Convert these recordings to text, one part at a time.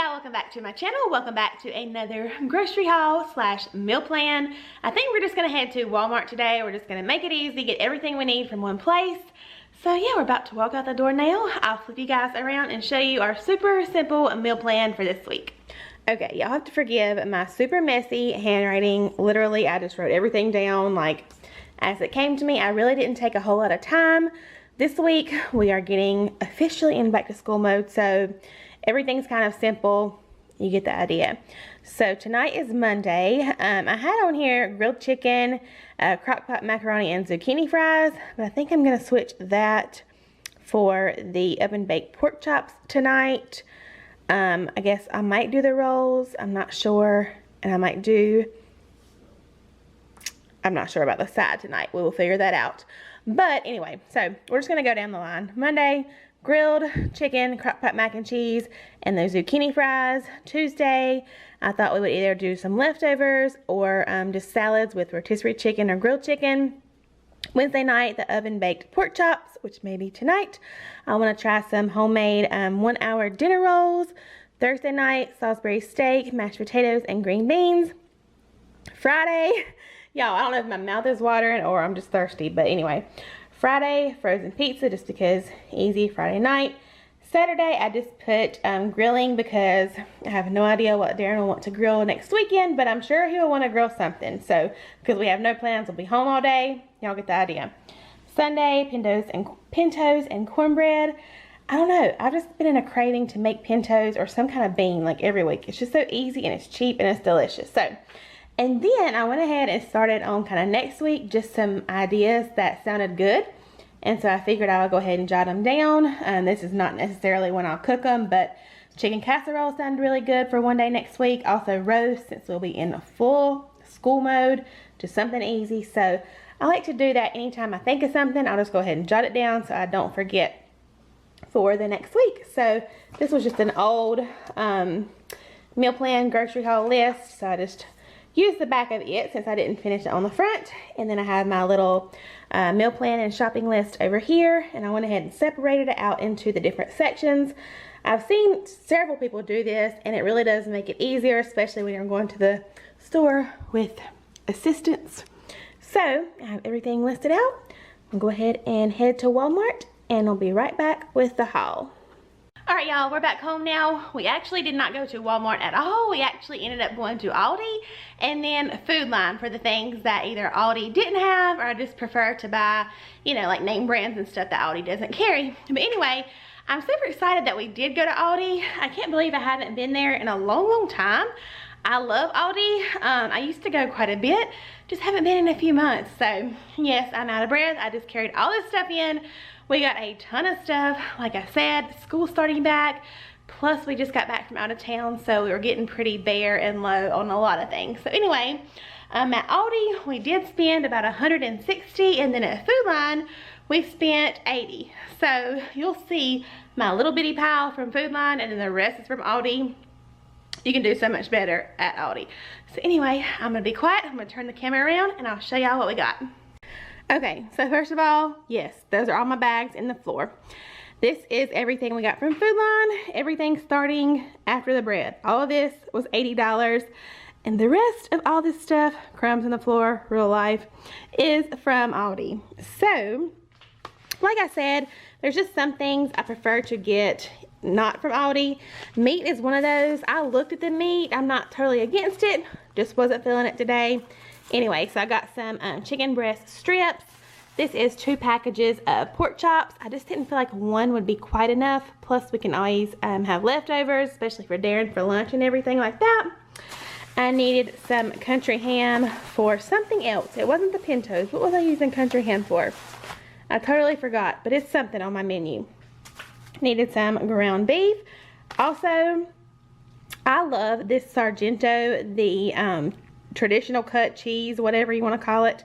y'all, welcome back to my channel. Welcome back to another grocery haul slash meal plan. I think we're just gonna head to Walmart today. We're just gonna make it easy, get everything we need from one place. So yeah, we're about to walk out the door now. I'll flip you guys around and show you our super simple meal plan for this week. Okay, y'all have to forgive my super messy handwriting. Literally, I just wrote everything down like as it came to me. I really didn't take a whole lot of time. This week, we are getting officially in back to school mode, so everything's kind of simple. You get the idea. So tonight is Monday. I had on here grilled chicken, crock pot macaroni, and zucchini fries, but I think I'm gonna switch that for the oven baked pork chops tonight. I guess I might do the rolls. I'm not sure, and I'm not sure about the side tonight. We will figure that out. But anyway, so we're just gonna go down the line. Monday, grilled chicken, crock pot mac and cheese, and those zucchini fries. Tuesday, I thought we would either do some leftovers or just salads with rotisserie chicken or grilled chicken. Wednesday night, the oven baked pork chops, which may be tonight. I want to try some homemade 1 hour dinner rolls. Thursday night, Salisbury steak, mashed potatoes, and green beans. Friday, y'all, I don't know if my mouth is watering or I'm just thirsty, but anyway. Friday, frozen pizza, just because easy Friday night. Saturday, I just put grilling because I have no idea what Darren will want to grill next weekend, but I'm sure he'll want to grill something. So, because we have no plans, we'll be home all day. Y'all get the idea. Sunday, pintos and cornbread. I don't know, I've just been in a craving to make pintos or some kind of bean like every week. It's just so easy and it's cheap and it's delicious. So, and then I went ahead and started on kind of next week, just some ideas that sounded good. And so I figured I would go ahead and jot them down. This is not necessarily when I'll cook them, but chicken casserole sounded really good for one day next week. Also roast, since we'll be in a full school mode, just something easy. So I like to do that anytime I think of something. I'll just go ahead and jot it down so I don't forget for the next week. So this was just an old meal plan grocery haul list. So I just use the back of it since I didn't finish it on the front. And then I have my little meal plan and shopping list over here. And I went ahead and separated it out into the different sections. I've seen several people do this and it really does make it easier, especially when you're going to the store with assistance. So I have everything listed out. I'll go ahead and head to Walmart and I'll be right back with the haul. Alright y'all, we're back home now. We actually did not go to Walmart at all. We actually ended up going to ALDI and then Food Line for the things that either ALDI didn't have or I just prefer to buy, you know, like name brands and stuff that ALDI doesn't carry. But anyway, I'm super excited that we did go to ALDI. I can't believe I haven't been there in a long time. I love ALDI. I used to go quite a bit, just haven't been in a few months. So yes, I'm out of breath. I just carried all this stuff in. We got a ton of stuff, like I said, school starting back, plus we just got back from out of town, so we were getting pretty bare and low on a lot of things. So anyway, at ALDI, we did spend about $160, and then at Food Line, we spent $80. So you'll see my little bitty pile from Food Line, and then the rest is from ALDI. You can do so much better at ALDI. So anyway, I'm gonna be quiet, I'm gonna turn the camera around, and I'll show y'all what we got. Okay, so first of all, yes, those are all my bags in the floor. This is everything we got from Food Line, everything starting after the bread. All of this was $80, and the rest of all this stuff, crumbs in the floor, real life, is from ALDI. So, like I said, there's just some things I prefer to get not from ALDI. Meat is one of those. I looked at the meat, I'm not totally against it, just wasn't feeling it today. Anyway, so I got some chicken breast strips. This is 2 packages of pork chops. I just didn't feel like one would be quite enough. Plus, we can always have leftovers, especially for Darren for lunch and everything like that. I needed some country ham for something else. It wasn't the pintos. What was I using country ham for? I totally forgot, but it's something on my menu. Needed some ground beef. Also, I love this Sargento, the traditional cut cheese, whatever you want to call it.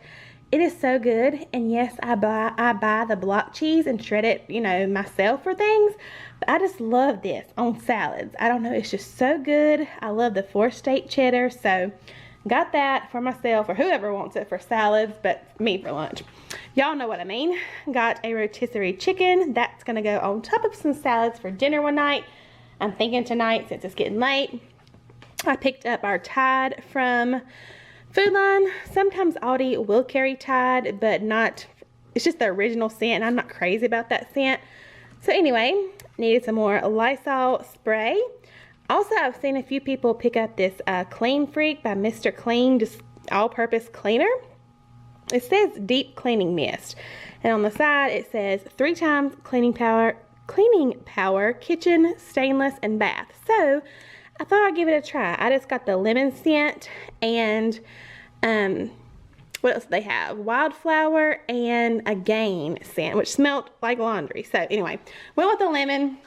It is so good, and yes, I buy the block cheese and shred it, you know, myself for things, but I just love this on salads. I don't know, it's just so good. I love the 4-state cheddar, so got that for myself or whoever wants it for salads, but me for lunch. Y'all know what I mean. Got a rotisserie chicken. That's gonna go on top of some salads for dinner one night. I'm thinking tonight, since it's getting late, I picked up our Tide from Food Line. Sometimes Aldi will carry Tide, but not, it's just the original scent, and I'm not crazy about that scent. So anyway, needed some more Lysol spray. Also, I've seen a few people pick up this Clean Freak by Mr. Clean, just all-purpose cleaner. It says deep cleaning mist, and on the side it says 3 times cleaning power, kitchen, stainless, and bath. So I thought I'd give it a try. I just got the lemon scent, and what else do they have? Wildflower and a Gain scent, which smelled like laundry. So anyway, went with the lemon.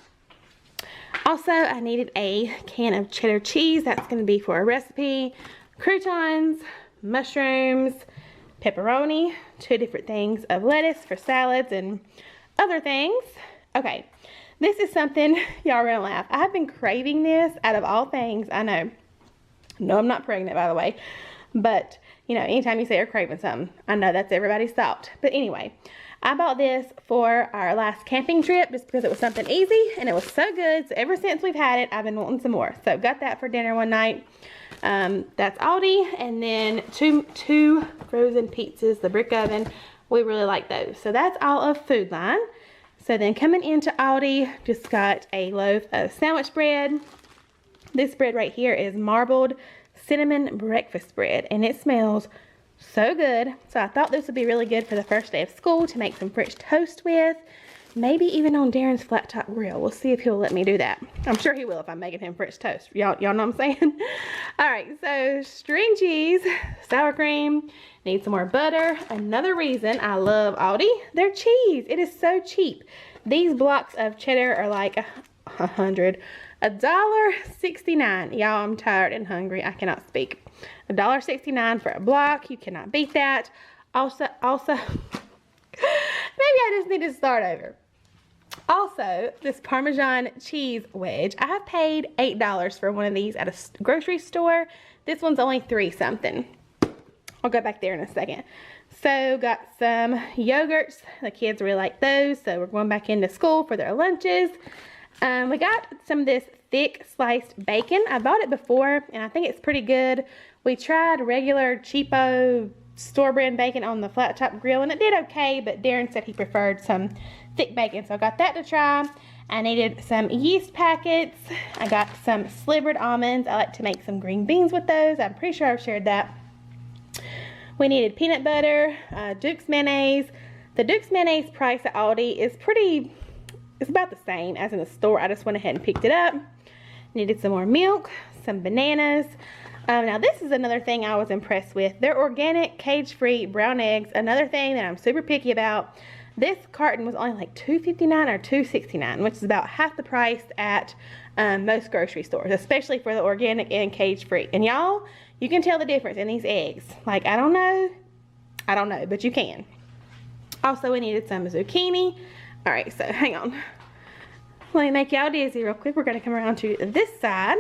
Also, I needed a can of cheddar cheese. That's going to be for a recipe. Croutons, mushrooms, pepperoni, 2 different things of lettuce for salads and other things. Okay, this is something y'all are gonna laugh. I've been craving this out of all things. I know. No, I'm not pregnant, by the way. But, you know, anytime you say you're craving something, I know that's everybody's thought. But anyway, I bought this for our last camping trip just because it was something easy and it was so good. So ever since we've had it, I've been wanting some more. So got that for dinner one night. That's Aldi, and then two frozen pizzas, the brick oven. We really like those. So that's all of Food Line. So then coming into Aldi, just got a loaf of sandwich bread. This bread right here is marbled cinnamon breakfast bread, and it smells so good. So I thought this would be really good for the first day of school to make some French toast with. Maybe even on Darren's flat top grill. We'll see if he'll let me do that. I'm sure he will if I'm making him French toast. Y'all know what I'm saying? Alright, so string cheese, sour cream, need some more butter. Another reason I love Aldi, their cheese. It is so cheap. These blocks of cheddar are like $1.69. Y'all, I'm tired and hungry. I cannot speak. $1.69 for a block. You cannot beat that. Also, maybe I just need to start over. Also, this Parmesan cheese wedge. I have paid $8 for one of these at a grocery store. This one's only $3 something. I'll go back there in a second. So, got some yogurts. The kids really like those, so we're going back into school for their lunches. We got some of this thick sliced bacon. I bought it before, and I think it's pretty good. We tried regular cheapo store brand bacon on the flat top grill, and it did okay, but Darren said he preferred some thick bacon, so I got that to try. I needed some yeast packets. I got some slivered almonds. I like to make some green beans with those. I'm pretty sure I've shared that. We needed peanut butter, Duke's mayonnaise. The Duke's mayonnaise price at Aldi is it's about the same as in the store. I just went ahead and picked it up. Needed some more milk, some bananas. Now this is another thing I was impressed with. They're organic, cage-free brown eggs. Another thing that I'm super picky about. This carton was only like $2.59 or $2.69, which is about half the price at most grocery stores, especially for the organic and cage-free. And y'all, you can tell the difference in these eggs. Like, I don't know, but you can. Also, we needed some zucchini. All right, so hang on. Let me make y'all dizzy real quick. We're gonna come around to this side.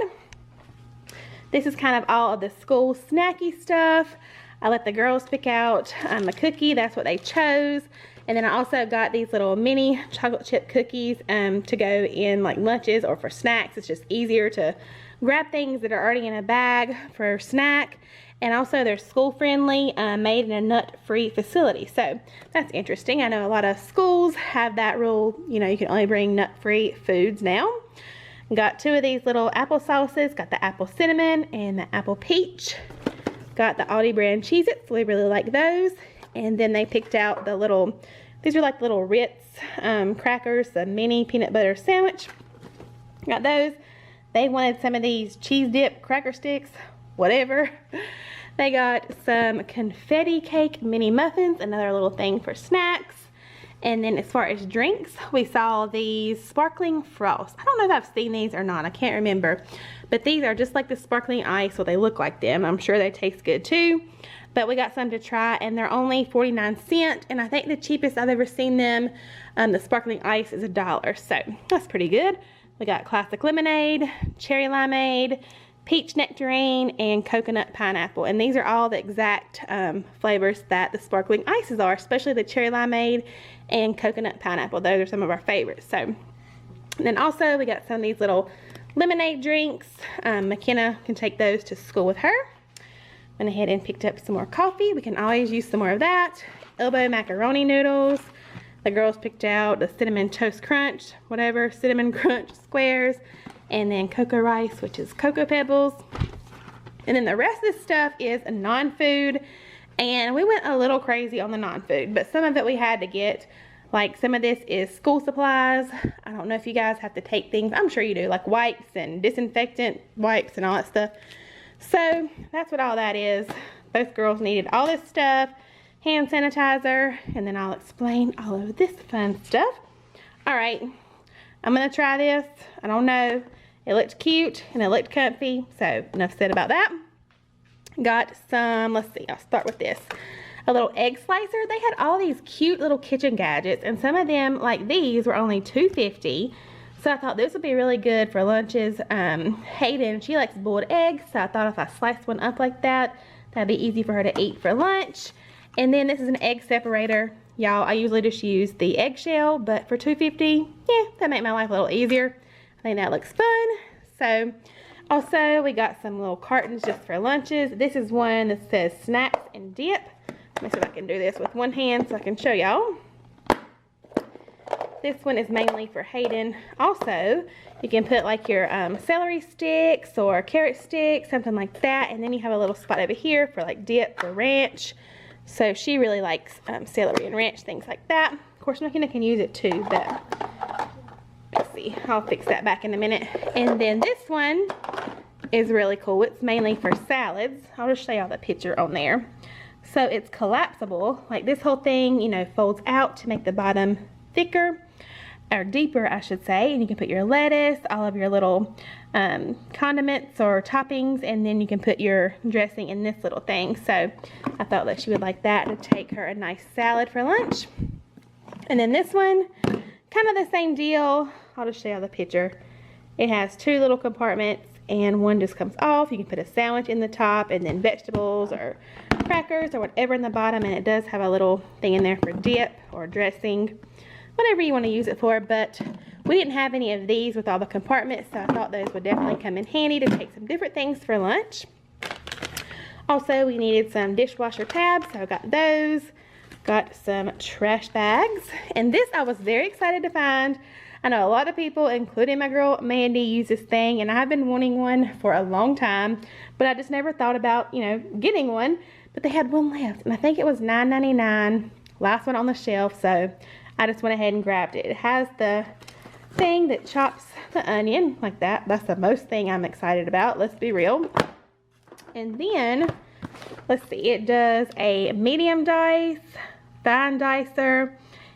This is kind of all of the school snacky stuff. I let the girls pick out a cookie. That's what they chose. And then I also got these little mini chocolate chip cookies to go in like lunches or for snacks. It's just easier to grab things that are already in a bag for a snack. And also they're school friendly, made in a nut-free facility. So that's interesting. I know a lot of schools have that rule. You know, you can only bring nut-free foods now. Got 2 of these little apple sauces. Got the apple cinnamon and the apple peach. Got the Aldi brand Cheez-Its. We really like those. And then they picked out the little, these are like little Ritz crackers, the mini peanut butter sandwich. Got those. They wanted some of these cheese dip cracker sticks, whatever. They got some confetti cake mini muffins, another little thing for snacks. And then as far as drinks, we saw these sparkling frost. I don't know if I've seen these or not. I can't remember. But these are just like the sparkling ice, so they look like them. I'm sure they taste good too. But we got some to try, and they're only 49¢. And I think the cheapest I've ever seen them, the sparkling ice, is $1. So that's pretty good. We got classic lemonade, cherry limeade, peach nectarine, and coconut pineapple. And these are all the exact flavors that the sparkling ices are, especially the cherry limeade and coconut pineapple. Those are some of our favorites. So, and then also we got some of these little lemonade drinks. McKenna can take those to school with her. Went ahead and picked up some more coffee. We can always use some more of that. Elbow macaroni noodles. The girls picked out the cinnamon toast crunch, whatever, cinnamon crunch squares. And then cocoa rice, which is cocoa pebbles. And then the rest of this stuff is non-food. And we went a little crazy on the non-food, but some of it we had to get. Like some of this is school supplies. I don't know if you guys have to take things. I'm sure you do, like wipes and disinfectant wipes and all that stuff. So that's what all that is. Both girls needed all this stuff. Hand sanitizer, and then I'll explain all of this fun stuff. All right, I'm gonna try this. I don't know. It looked cute and it looked comfy, so enough said about that. Got some, let's see, I'll start with this. A little egg slicer. They had all these cute little kitchen gadgets, and some of them, like these, were only $2.50. So I thought this would be really good for lunches. Hayden, she likes boiled eggs, so I thought if I sliced one up like that, that'd be easy for her to eat for lunch. And then this is an egg separator. Y'all, I usually just use the eggshell, but for $2.50, yeah, that made my life a little easier. I think that looks fun. So, also, we got some little cartons just for lunches. This is one that says snacks and dip. Let me see if I can do this with one hand so I can show y'all. This one is mainly for Hayden. Also, you can put like your celery sticks or carrot sticks, something like that. And then you have a little spot over here for like dip or ranch. So she really likes celery and ranch, things like that. Of course, McKenna can use it too, but let's see. I'll fix that back in a minute. And then this one is really cool. It's mainly for salads. I'll just show y'all the picture on there. So it's collapsible. Like this whole thing, you know, folds out to make the bottom thicker, or deeper, I should say. And you can put your lettuce, all of your little condiments or toppings, and then you can put your dressing in this little thing. So I thought that she would like that to take her a nice salad for lunch. And then this one, kind of the same deal. I'll just show you the picture. It has two little compartments, and one just comes off. You can put a sandwich in the top, and then vegetables or crackers or whatever in the bottom, and it does have a little thing in there for dip or dressing, whatever you want to use it for. But we didn't have any of these with all the compartments, so I thought those would definitely come in handy to take some different things for lunch. Also, we needed some dishwasher tabs, so I got those. Got some trash bags, and this I was very excited to find. I know a lot of people, including my girl Mandy, use this thing, and I've been wanting one for a long time, but I just never thought about, you know, getting one. But they had one left, and I think it was $9.99, last one on the shelf, so I just went ahead and grabbed it. It has the thing that chops the onion like that. That's the most thing I'm excited about, let's be real. And then, let's see, it does a medium dice, fine dicer.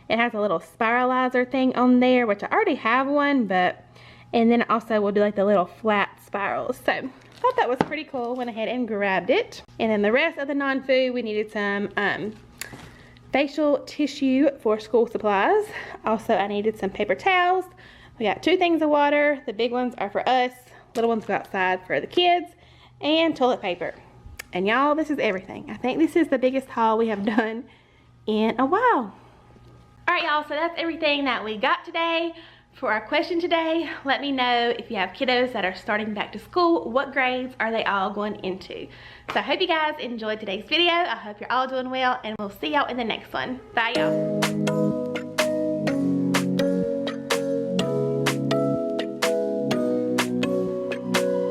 It has a little spiralizer thing on there, which I already have one, but, and then also we'll do like the little flat spirals. So I thought that was pretty cool. Went ahead and grabbed it. And then the rest of the non-food, we needed some facial tissue for school supplies. Also, I needed some paper towels. We got 2 things of water. The big ones are for us. Little ones go outside for the kids. And toilet paper. And y'all, this is everything. I think this is the biggest haul we have done in a while. Alright y'all, so that's everything that we got today. For our question today, let me know if you have kiddos that are starting back to school, what grades are they all going into? So I hope you guys enjoyed today's video. I hope you're all doing well, and we'll see y'all in the next one. Bye y'all.